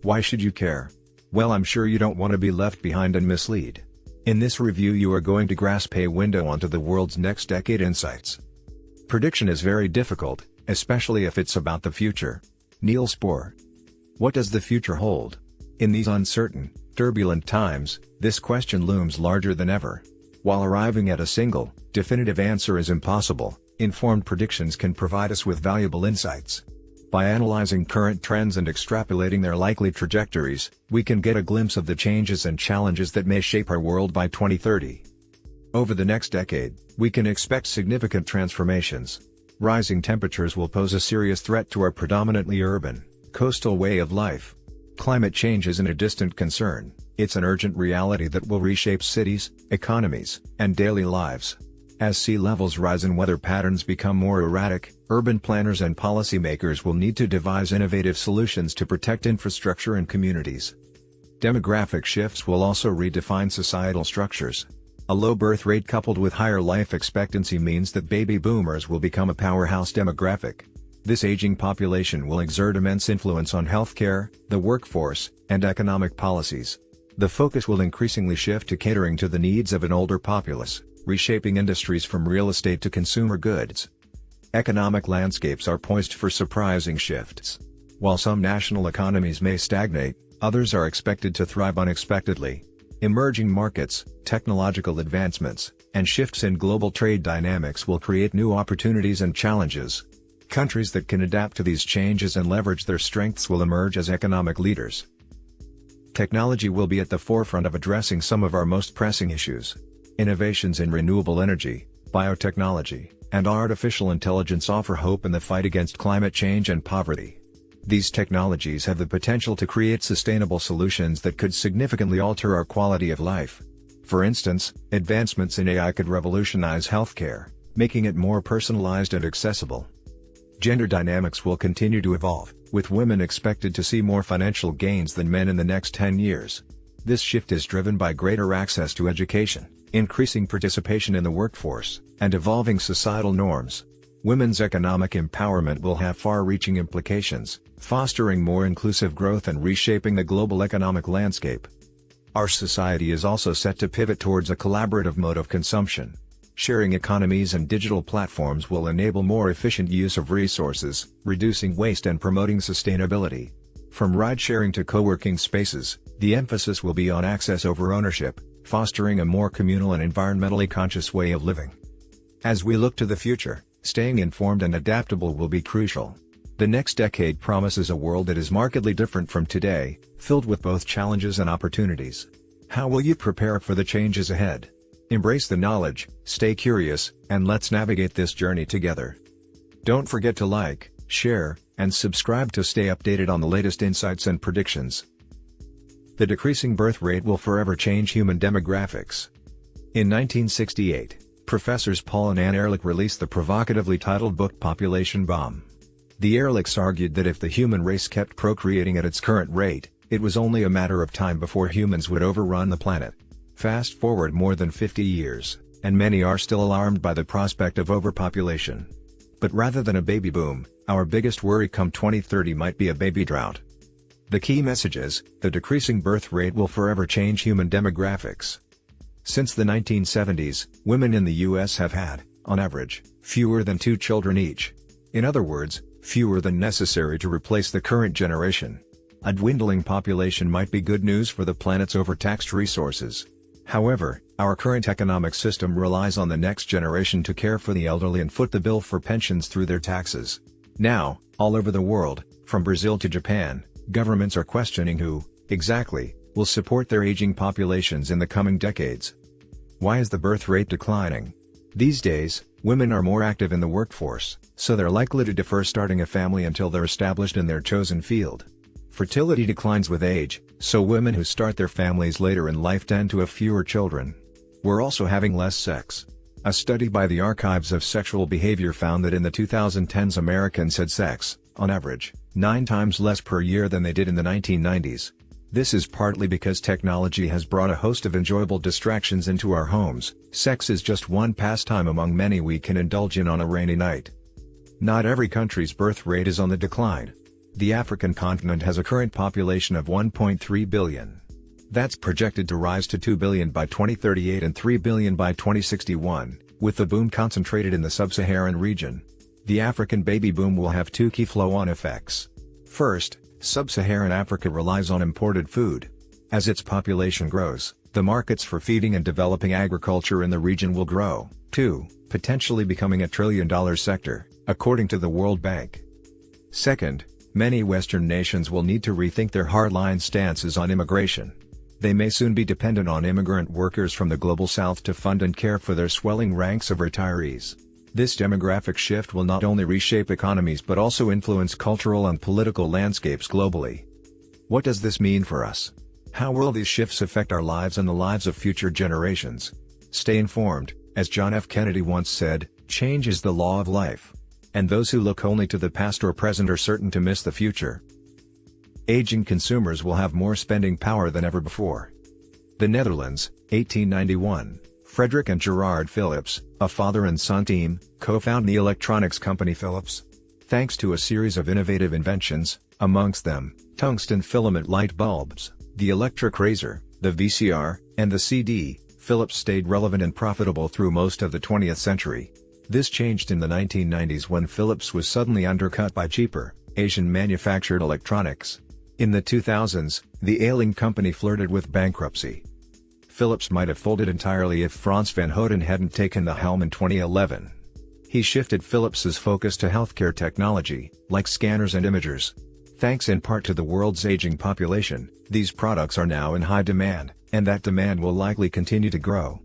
Why should you care? Well, I'm sure you don't want to be left behind and mislead. In this review you are going to grasp a window onto the world's next decade insights. Prediction is very difficult, especially if it's about the future. Niels Bohr. What does the future hold? In these uncertain, turbulent times, this question looms larger than ever. While arriving at a single, definitive answer is impossible, informed predictions can provide us with valuable insights. By analyzing current trends and extrapolating their likely trajectories, we can get a glimpse of the changes and challenges that may shape our world by 2030. Over the next decade, we can expect significant transformations. Rising temperatures will pose a serious threat to our predominantly urban, coastal way of life. Climate change isn't a distant concern, it's an urgent reality that will reshape cities, economies, and daily lives. As sea levels rise and weather patterns become more erratic, urban planners and policymakers will need to devise innovative solutions to protect infrastructure and communities. Demographic shifts will also redefine societal structures. A low birth rate coupled with higher life expectancy means that baby boomers will become a powerhouse demographic. This aging population will exert immense influence on healthcare, the workforce, and economic policies. The focus will increasingly shift to catering to the needs of an older populace, reshaping industries from real estate to consumer goods. Economic landscapes are poised for surprising shifts. While some national economies may stagnate, others are expected to thrive unexpectedly. Emerging markets, technological advancements, and shifts in global trade dynamics will create new opportunities and challenges. Countries that can adapt to these changes and leverage their strengths will emerge as economic leaders. Technology will be at the forefront of addressing some of our most pressing issues. Innovations in renewable energy, biotechnology, and artificial intelligence offer hope in the fight against climate change and poverty. These technologies have the potential to create sustainable solutions that could significantly alter our quality of life. For instance, advancements in AI could revolutionize healthcare, making it more personalized and accessible. Gender dynamics will continue to evolve, with women expected to see more financial gains than men in the next 10 years. This shift is driven by greater access to education, increasing participation in the workforce, and evolving societal norms. Women's economic empowerment will have far-reaching implications, fostering more inclusive growth and reshaping the global economic landscape. Our society is also set to pivot towards a collaborative mode of consumption. Sharing economies and digital platforms will enable more efficient use of resources, reducing waste and promoting sustainability. From ride-sharing to co-working spaces, the emphasis will be on access over ownership, fostering a more communal and environmentally conscious way of living. As we look to the future, staying informed and adaptable will be crucial. The next decade promises a world that is markedly different from today, filled with both challenges and opportunities. How will you prepare for the changes ahead? Embrace the knowledge, stay curious, and let's navigate this journey together. Don't forget to like, share, and subscribe to stay updated on the latest insights and predictions. The decreasing birth rate will forever change human demographics. In 1968, Professors Paul and Ann Ehrlich released the provocatively titled book Population Bomb. The Ehrlichs argued that if the human race kept procreating at its current rate, it was only a matter of time before humans would overrun the planet. Fast forward more than 50 years, and many are still alarmed by the prospect of overpopulation. But rather than a baby boom, our biggest worry come 2030 might be a baby drought. The key message is, the decreasing birth rate will forever change human demographics. Since the 1970s, women in the US have had, on average, fewer than 2 children each. In other words, fewer than necessary to replace the current generation. A dwindling population might be good news for the planet's overtaxed resources. However, our current economic system relies on the next generation to care for the elderly and foot the bill for pensions through their taxes. Now, all over the world, from Brazil to Japan, governments are questioning who, exactly, will support their aging populations in the coming decades. Why is the birth rate declining? These days, women are more active in the workforce, so they're likely to defer starting a family until they're established in their chosen field. Fertility declines with age, so women who start their families later in life tend to have fewer children. We're also having less sex. A study by the Archives of Sexual Behavior found that in the 2010s Americans had sex, on average, 9 times less per year than they did in the 1990s. This is partly because technology has brought a host of enjoyable distractions into our homes. Sex is just one pastime among many we can indulge in on a rainy night. Not every country's birth rate is on the decline. The African continent has a current population of 1.3 billion. That's projected to rise to 2 billion by 2038 and 3 billion by 2061, with the boom concentrated in the sub-Saharan region. The African baby boom will have two key flow-on effects. First, sub-Saharan Africa relies on imported food. As its population grows, the markets for feeding and developing agriculture in the region will grow, too, potentially becoming a trillion-dollar sector, according to the World Bank. Second, many Western nations will need to rethink their hardline stances on immigration. They may soon be dependent on immigrant workers from the Global South to fund and care for their swelling ranks of retirees. This demographic shift will not only reshape economies but also influence cultural and political landscapes globally. What does this mean for us? How will these shifts affect our lives and the lives of future generations? Stay informed, as John F. Kennedy once said, "Change is the law of life. And those who look only to the past or present are certain to miss the future." Aging consumers will have more spending power than ever before. The Netherlands, 1891. Frederick and Gerard Philips, a father and son team, co-found the electronics company Philips. Thanks to a series of innovative inventions, amongst them, tungsten filament light bulbs, the electric razor, the VCR, and the CD, Philips stayed relevant and profitable through most of the 20th century. This changed in the 1990s when Philips was suddenly undercut by cheaper, Asian-manufactured electronics. In the 2000s, the ailing company flirted with bankruptcy. Philips might have folded entirely if Frans van Houten hadn't taken the helm in 2011. He shifted Philips's focus to healthcare technology, like scanners and imagers. Thanks in part to the world's aging population, these products are now in high demand, and that demand will likely continue to grow.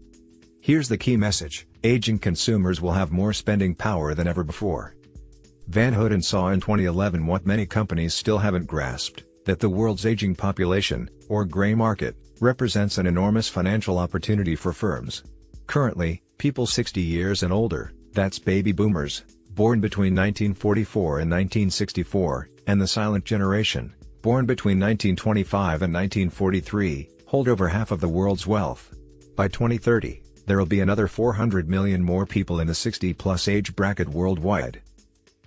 Here's the key message: aging consumers will have more spending power than ever before. Van Houten saw in 2011 what many companies still haven't grasped, that the world's aging population, or gray market, represents an enormous financial opportunity for firms. Currently, people 60 years and older, that's baby boomers, born between 1944 and 1964, and the silent generation, born between 1925 and 1943, hold over half of the world's wealth. By 2030, there'll be another 400 million more people in the 60-plus age bracket worldwide.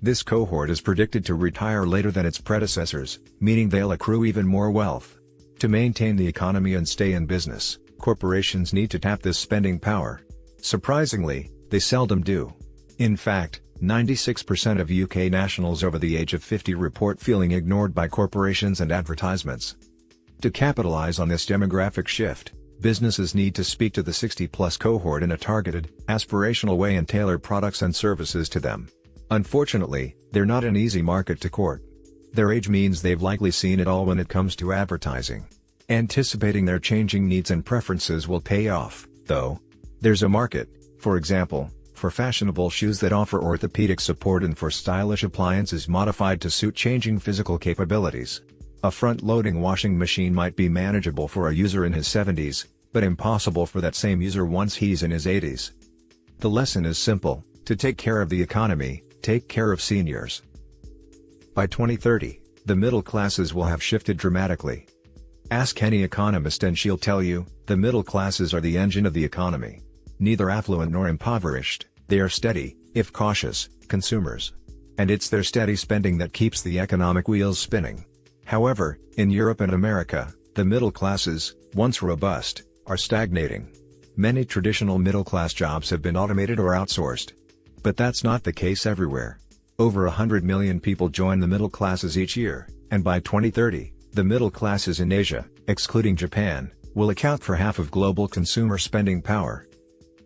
This cohort is predicted to retire later than its predecessors, meaning they'll accrue even more wealth. To maintain the economy and stay in business, corporations need to tap this spending power. Surprisingly, they seldom do. In fact, 96% of UK nationals over the age of 50 report feeling ignored by corporations and advertisements. To capitalize on this demographic shift, businesses need to speak to the 60-plus cohort in a targeted, aspirational way and tailor products and services to them. Unfortunately, they're not an easy market to court. Their age means they've likely seen it all when it comes to advertising. Anticipating their changing needs and preferences will pay off, though. There's a market, for example, for fashionable shoes that offer orthopedic support and for stylish appliances modified to suit changing physical capabilities. A front-loading washing machine might be manageable for a user in his 70s, but impossible for that same user once he's in his 80s. The lesson is simple: to take care of the economy, take care of seniors. By 2030, the middle classes will have shifted dramatically. Ask any economist and she'll tell you, the middle classes are the engine of the economy. Neither affluent nor impoverished, they are steady, if cautious, consumers. And it's their steady spending that keeps the economic wheels spinning. However, in Europe and America, the middle classes, once robust, are stagnating. Many traditional middle-class jobs have been automated or outsourced. But that's not the case everywhere. Over 100 million people join the middle classes each year, and by 2030, the middle classes in Asia, excluding Japan, will account for half of global consumer spending power.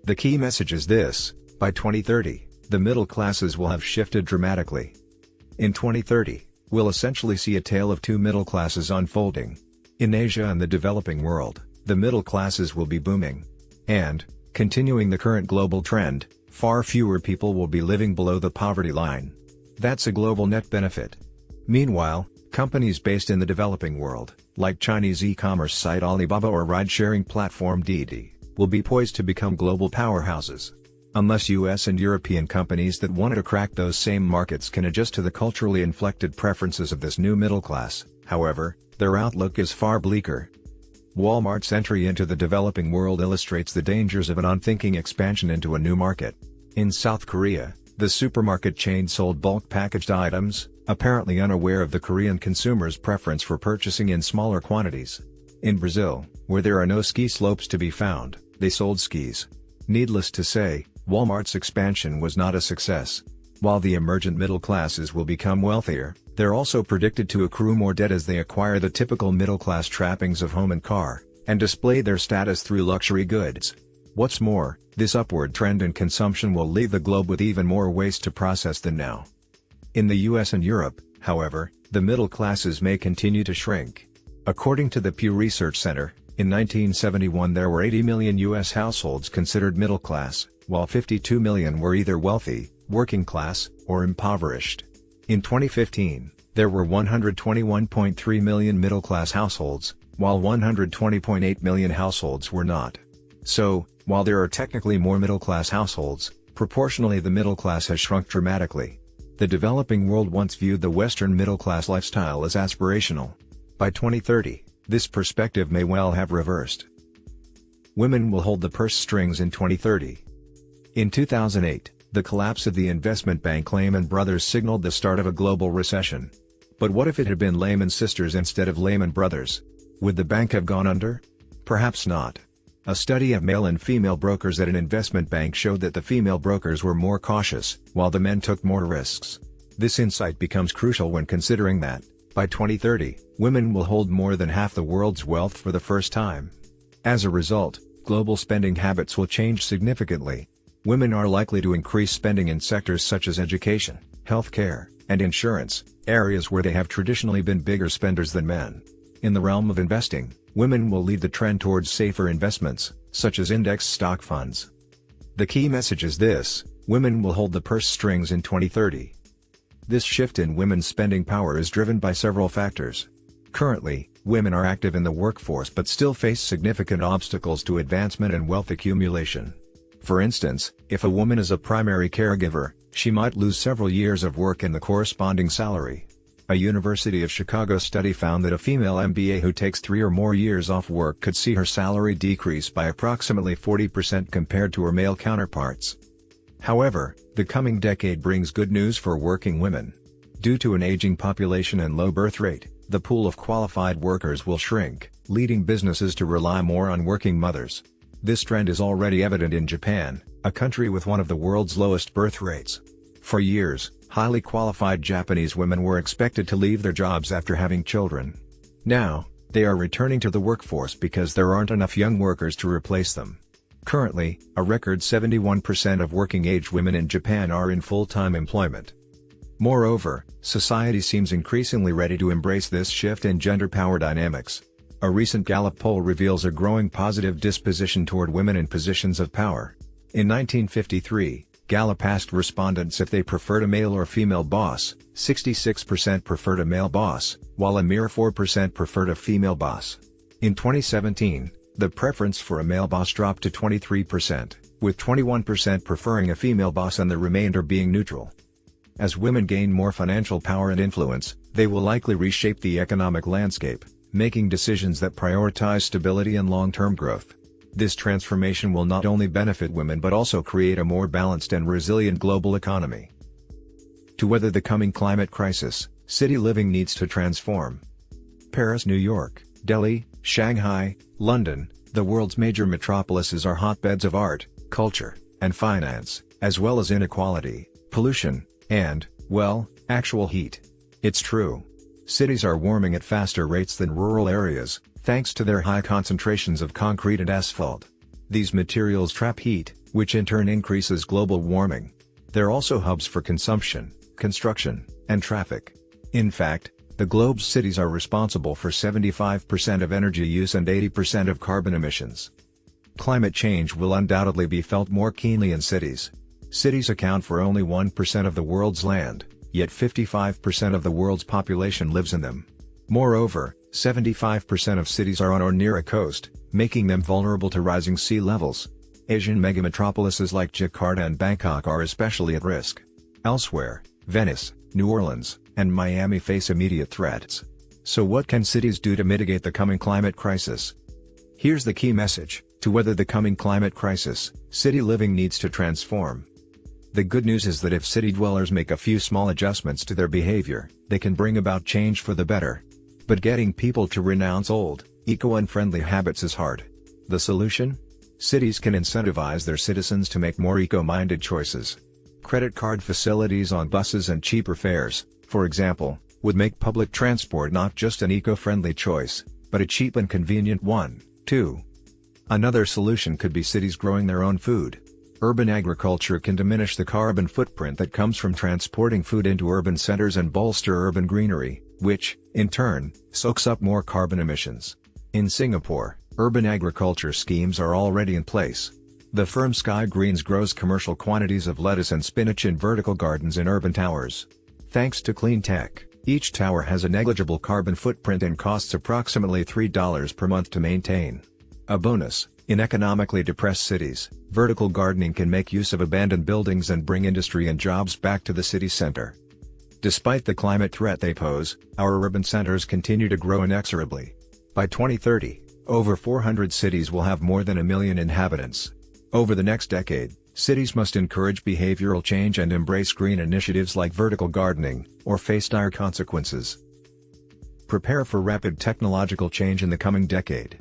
The key message is this: by 2030, the middle classes will have shifted dramatically. In 2030, we'll essentially see a tale of two middle classes unfolding. In Asia and the developing world, the middle classes will be booming. And, continuing the current global trend, far fewer people will be living below the poverty line. That's a global net benefit. Meanwhile, companies based in the developing world, like Chinese e-commerce site Alibaba or ride-sharing platform Didi, will be poised to become global powerhouses. Unless US and European companies that want to crack those same markets can adjust to the culturally inflected preferences of this new middle class, however, their outlook is far bleaker. Walmart's entry into the developing world illustrates the dangers of an unthinking expansion into a new market. In South Korea, the supermarket chain sold bulk packaged items, apparently unaware of the Korean consumers' preference for purchasing in smaller quantities. In Brazil, where there are no ski slopes to be found, they sold skis. Needless to say, Walmart's expansion was not a success. While the emergent middle classes will become wealthier, they're also predicted to accrue more debt as they acquire the typical middle-class trappings of home and car, and display their status through luxury goods. What's more, this upward trend in consumption will leave the globe with even more waste to process than now. In the US and Europe, however, the middle classes may continue to shrink. According to the Pew Research Center, in 1971 there were 80 million US households considered middle class, while 52 million were either wealthy, working class, or impoverished. In 2015, there were 121.3 million middle-class households, while 120.8 million households were not. So, while there are technically more middle-class households, proportionally the middle class has shrunk dramatically. The developing world once viewed the Western middle-class lifestyle as aspirational. By 2030, this perspective may well have reversed. Women will hold the purse strings in 2030. In 2008, the collapse of the investment bank Lehman Brothers signaled the start of a global recession. But what if it had been Lehman Sisters instead of Lehman Brothers? Would the bank have gone under? Perhaps not. A study of male and female brokers at an investment bank showed that the female brokers were more cautious, while the men took more risks. This insight becomes crucial when considering that, by 2030, women will hold more than half the world's wealth for the first time. As a result, global spending habits will change significantly. Women are likely to increase spending in sectors such as education, healthcare, and insurance, areas where they have traditionally been bigger spenders than men. In the realm of investing, women will lead the trend towards safer investments, such as index stock funds. The key message is this: women will hold the purse strings in 2030. This shift in women's spending power is driven by several factors. Currently, women are active in the workforce but still face significant obstacles to advancement and wealth accumulation. For instance, if a woman is a primary caregiver, she might lose several years of work and the corresponding salary. A University of Chicago study found that a female MBA who takes 3 or more years off work could see her salary decrease by approximately 40% compared to her male counterparts. However, the coming decade brings good news for working women. Due to an aging population and low birth rate, the pool of qualified workers will shrink, leading businesses to rely more on working mothers. This trend is already evident in Japan, a country with one of the world's lowest birth rates. For years, highly qualified Japanese women were expected to leave their jobs after having children. Now, they are returning to the workforce because there aren't enough young workers to replace them. Currently, a record 71% of working-age women in Japan are in full-time employment. Moreover, society seems increasingly ready to embrace this shift in gender power dynamics. A recent Gallup poll reveals a growing positive disposition toward women in positions of power. In 1953, Gallup asked respondents if they preferred a male or female boss. 66% preferred a male boss, while a mere 4% preferred a female boss. In 2017, the preference for a male boss dropped to 23%, with 21% preferring a female boss and the remainder being neutral. As women gain more financial power and influence, they will likely reshape the economic landscape, making decisions that prioritize stability and long-term growth. This transformation will not only benefit women but also create a more balanced and resilient global economy. To weather the coming climate crisis, city living needs to transform. Paris, New York, Delhi, Shanghai, London, the world's major metropolises are hotbeds of art, culture, and finance, as well as inequality, pollution, and, well, actual heat. It's true. Cities are warming at faster rates than rural areas, thanks to their high concentrations of concrete and asphalt. These materials trap heat, which in turn increases global warming. They're also hubs for consumption, construction, and traffic. In fact, the globe's cities are responsible for 75% of energy use and 80% of carbon emissions. Climate change will undoubtedly be felt more keenly in cities. Cities account for only 1% of the world's land, yet 55% of the world's population lives in them. Moreover, 75% of cities are on or near a coast, making them vulnerable to rising sea levels. Asian megametropolises like Jakarta and Bangkok are especially at risk. Elsewhere, Venice, New Orleans, and Miami face immediate threats. So what can cities do to mitigate the coming climate crisis? Here's the key message: to weather the coming climate crisis, city living needs to transform. The good news is that if city dwellers make a few small adjustments to their behavior, they can bring about change for the better. But getting people to renounce old, eco-unfriendly habits is hard. The solution? Cities can incentivize their citizens to make more eco-minded choices. Credit card facilities on buses and cheaper fares, for example, would make public transport not just an eco-friendly choice, but a cheap and convenient one, too. Another solution could be cities growing their own food. Urban agriculture can diminish the carbon footprint that comes from transporting food into urban centers and bolster urban greenery, which, in turn, soaks up more carbon emissions. In Singapore, urban agriculture schemes are already in place. The firm Sky Greens grows commercial quantities of lettuce and spinach in vertical gardens in urban towers. Thanks to clean tech, each tower has a negligible carbon footprint and costs approximately $3 per month to maintain. A bonus, in economically depressed cities, vertical gardening can make use of abandoned buildings and bring industry and jobs back to the city center. Despite the climate threat they pose, our urban centers continue to grow inexorably. By 2030, over 400 cities will have more than 1 million inhabitants. Over the next decade, cities must encourage behavioral change and embrace green initiatives like vertical gardening, or face dire consequences. Prepare for rapid technological change in the coming decade.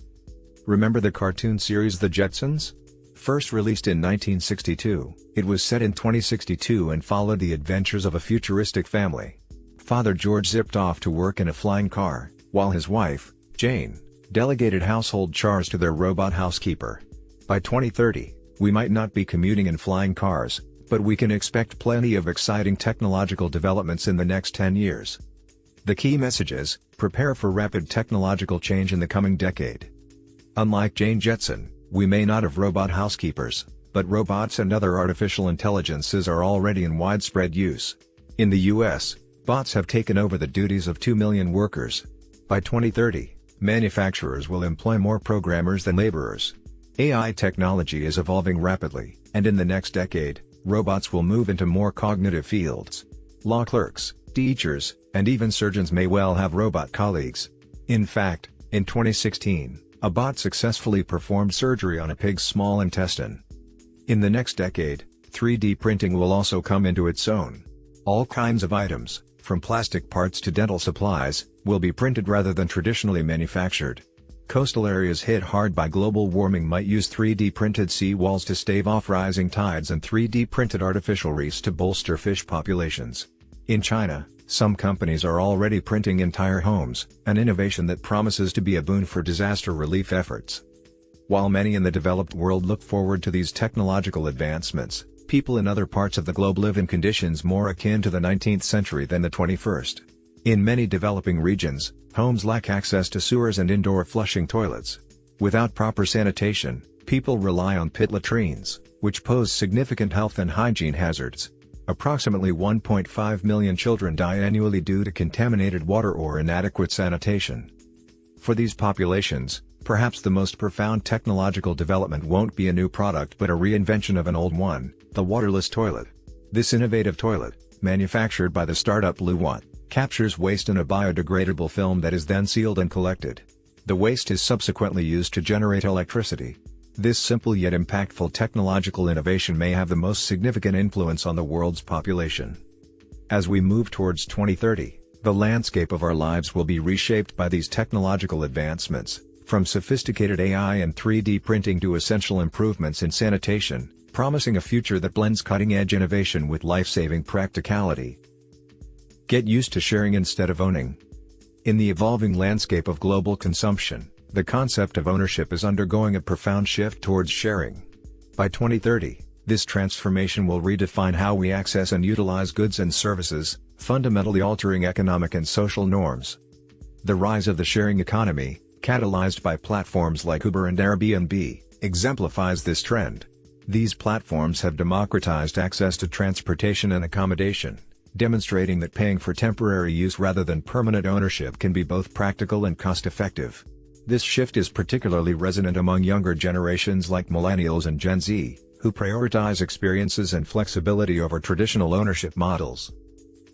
Remember the cartoon series The Jetsons? First released in 1962, it was set in 2062 and followed the adventures of a futuristic family. Father George zipped off to work in a flying car, while his wife, Jane, delegated household chores to their robot housekeeper. By 2030, we might not be commuting in flying cars, but we can expect plenty of exciting technological developments in the next 10 years. The key message is, prepare for rapid technological change in the coming decade. Unlike Jane Jetson, we may not have robot housekeepers, but robots and other artificial intelligences are already in widespread use. In the US, bots have taken over the duties of 2 million workers. By 2030, manufacturers will employ more programmers than laborers. AI technology is evolving rapidly, and in the next decade, robots will move into more cognitive fields. Law clerks, teachers, and even surgeons may well have robot colleagues. In fact, in 2016, a bot successfully performed surgery on a pig's small intestine. In the next decade, 3D printing will also come into its own. All kinds of items, from plastic parts to dental supplies, will be printed rather than traditionally manufactured. Coastal areas hit hard by global warming might use 3D printed sea walls to stave off rising tides and 3D printed artificial reefs to bolster fish populations. In China, some companies are already printing entire homes, an innovation that promises to be a boon for disaster relief efforts. While many in the developed world look forward to these technological advancements, people in other parts of the globe live in conditions more akin to the 19th century than the 21st. In many developing regions, homes lack access to sewers and indoor flushing toilets. Without proper sanitation, people rely on pit latrines, which pose significant health and hygiene hazards. Approximately 1.5 million children die annually due to contaminated water or inadequate sanitation. For these populations, perhaps the most profound technological development won't be a new product but a reinvention of an old one, the waterless toilet. This innovative toilet, manufactured by the startup Luwatt, captures waste in a biodegradable film that is then sealed and collected. The waste is subsequently used to generate electricity. This simple yet impactful technological innovation may have the most significant influence on the world's population. As we move towards 2030, the landscape of our lives will be reshaped by these technological advancements, from sophisticated AI and 3D printing to essential improvements in sanitation, promising a future that blends cutting-edge innovation with life-saving practicality. Get used to sharing instead of owning. In the evolving landscape of global consumption, the concept of ownership is undergoing a profound shift towards sharing. By 2030, this transformation will redefine how we access and utilize goods and services, fundamentally altering economic and social norms. The rise of the sharing economy, catalyzed by platforms like Uber and Airbnb, exemplifies this trend. These platforms have democratized access to transportation and accommodation, demonstrating that paying for temporary use rather than permanent ownership can be both practical and cost-effective. This shift is particularly resonant among younger generations like Millennials and Gen Z, who prioritize experiences and flexibility over traditional ownership models.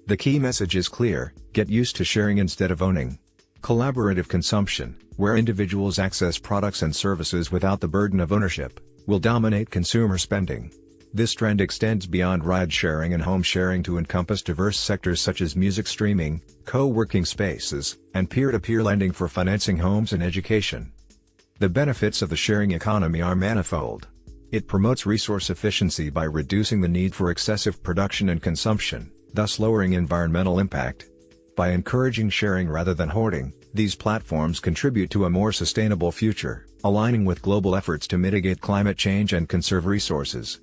The key message is clear: get used to sharing instead of owning. Collaborative consumption, where individuals access products and services without the burden of ownership, will dominate consumer spending. This trend extends beyond ride-sharing and home-sharing to encompass diverse sectors such as music streaming, co-working spaces, and peer-to-peer lending for financing homes and education. The benefits of the sharing economy are manifold. It promotes resource efficiency by reducing the need for excessive production and consumption, thus lowering environmental impact. By encouraging sharing rather than hoarding, these platforms contribute to a more sustainable future, aligning with global efforts to mitigate climate change and conserve resources.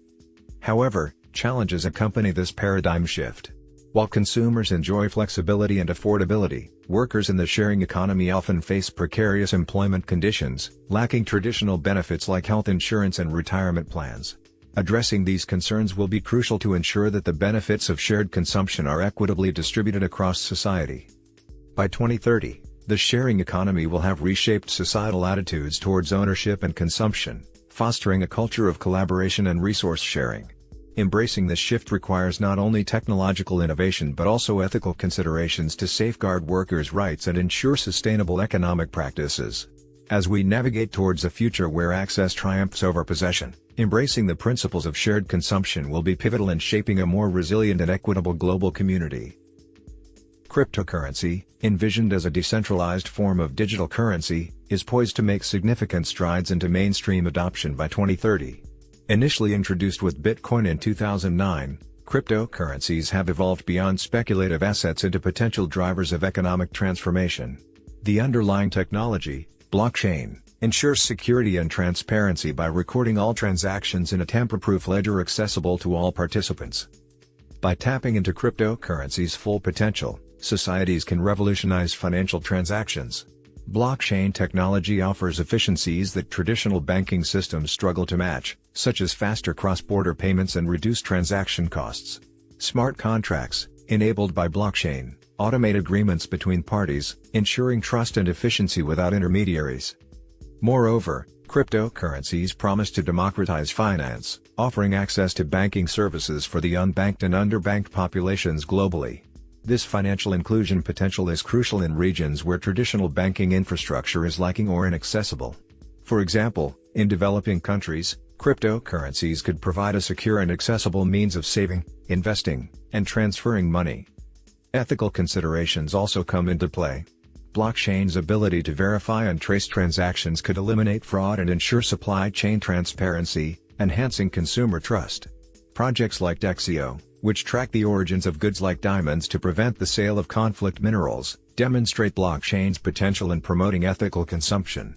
However, challenges accompany this paradigm shift. While consumers enjoy flexibility and affordability, workers in the sharing economy often face precarious employment conditions, lacking traditional benefits like health insurance and retirement plans. Addressing these concerns will be crucial to ensure that the benefits of shared consumption are equitably distributed across society. By 2030, the sharing economy will have reshaped societal attitudes towards ownership and consumption, fostering a culture of collaboration and resource sharing. Embracing this shift requires not only technological innovation but also ethical considerations to safeguard workers' rights and ensure sustainable economic practices. As we navigate towards a future where access triumphs over possession, embracing the principles of shared consumption will be pivotal in shaping a more resilient and equitable global community. Cryptocurrency, envisioned as a decentralized form of digital currency, is poised to make significant strides into mainstream adoption by 2030. Initially introduced with Bitcoin in 2009, cryptocurrencies have evolved beyond speculative assets into potential drivers of economic transformation. The underlying technology, blockchain, ensures security and transparency by recording all transactions in a tamper-proof ledger accessible to all participants. By tapping into cryptocurrency's full potential, societies can revolutionize financial transactions. Blockchain technology offers efficiencies that traditional banking systems struggle to match, such as faster cross-border payments and reduced transaction costs. Smart contracts, enabled by blockchain, automate agreements between parties, ensuring trust and efficiency without intermediaries. Moreover, cryptocurrencies promise to democratize finance, offering access to banking services for the unbanked and underbanked populations globally. This financial inclusion potential is crucial in regions where traditional banking infrastructure is lacking or inaccessible. For example, in developing countries, cryptocurrencies could provide a secure and accessible means of saving, investing, and transferring money. Ethical considerations also come into play. Blockchain's ability to verify and trace transactions could eliminate fraud and ensure supply chain transparency, enhancing consumer trust. Projects like Dexio, which track the origins of goods like diamonds to prevent the sale of conflict minerals, demonstrate blockchain's potential in promoting ethical consumption.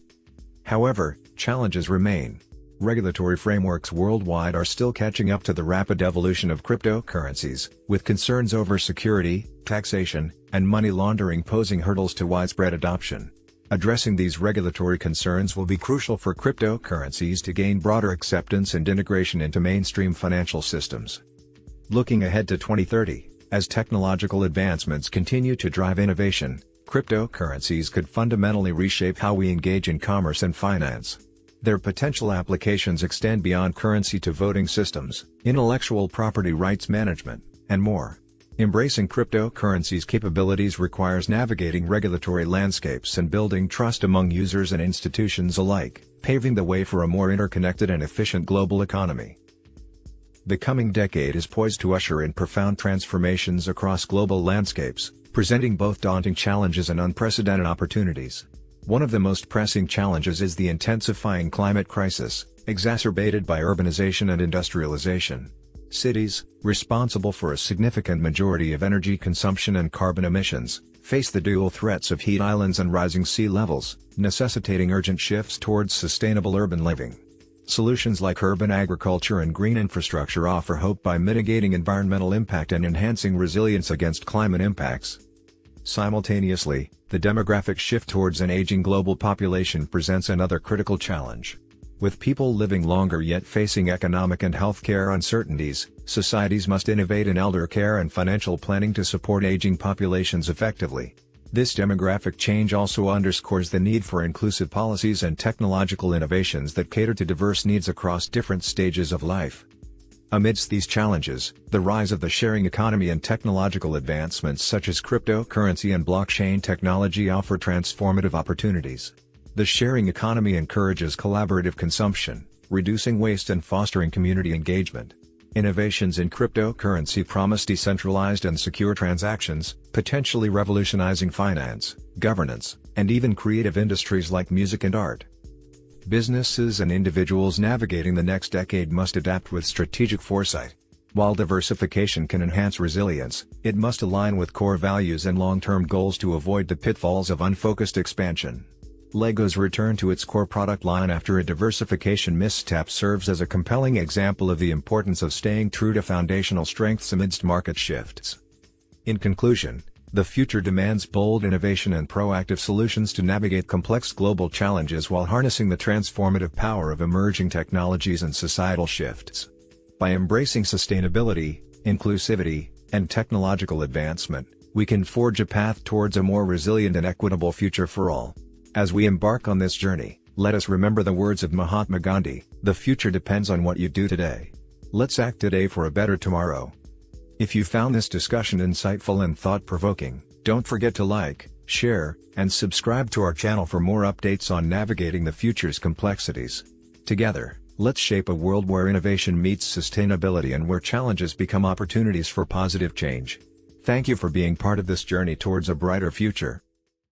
However, challenges remain. Regulatory frameworks worldwide are still catching up to the rapid evolution of cryptocurrencies, with concerns over security, taxation, and money laundering posing hurdles to widespread adoption. Addressing these regulatory concerns will be crucial for cryptocurrencies to gain broader acceptance and integration into mainstream financial systems. Looking ahead to 2030, as technological advancements continue to drive innovation, cryptocurrencies could fundamentally reshape how we engage in commerce and finance. Their potential applications extend beyond currency to voting systems, intellectual property rights management, and more. Embracing cryptocurrencies' capabilities requires navigating regulatory landscapes and building trust among users and institutions alike, paving the way for a more interconnected and efficient global economy. The coming decade is poised to usher in profound transformations across global landscapes, presenting both daunting challenges and unprecedented opportunities. One of the most pressing challenges is the intensifying climate crisis, exacerbated by urbanization and industrialization. Cities, responsible for a significant majority of energy consumption and carbon emissions, face the dual threats of heat islands and rising sea levels, necessitating urgent shifts towards sustainable urban living. Solutions like urban agriculture and green infrastructure offer hope by mitigating environmental impact and enhancing resilience against climate impacts. Simultaneously, the demographic shift towards an aging global population presents another critical challenge. With people living longer yet facing economic and healthcare uncertainties, societies must innovate in elder care and financial planning to support aging populations effectively. This demographic change also underscores the need for inclusive policies and technological innovations that cater to diverse needs across different stages of life. Amidst these challenges, the rise of the sharing economy and technological advancements such as cryptocurrency and blockchain technology offer transformative opportunities. The sharing economy encourages collaborative consumption, reducing waste and fostering community engagement. Innovations in cryptocurrency promise decentralized and secure transactions, potentially revolutionizing finance, governance, and even creative industries like music and art. Businesses and individuals navigating the next decade must adapt with strategic foresight. While diversification can enhance resilience, it must align with core values and long-term goals to avoid the pitfalls of unfocused expansion. LEGO's return to its core product line after a diversification misstep serves as a compelling example of the importance of staying true to foundational strengths amidst market shifts. In conclusion, the future demands bold innovation and proactive solutions to navigate complex global challenges while harnessing the transformative power of emerging technologies and societal shifts. By embracing sustainability, inclusivity, and technological advancement, we can forge a path towards a more resilient and equitable future for all. As we embark on this journey, let us remember the words of Mahatma Gandhi, "The future depends on what you do today." Let's act today for a better tomorrow. If you found this discussion insightful and thought-provoking, don't forget to like, share, and subscribe to our channel for more updates on navigating the future's complexities. Together, let's shape a world where innovation meets sustainability and where challenges become opportunities for positive change. Thank you for being part of this journey towards a brighter future.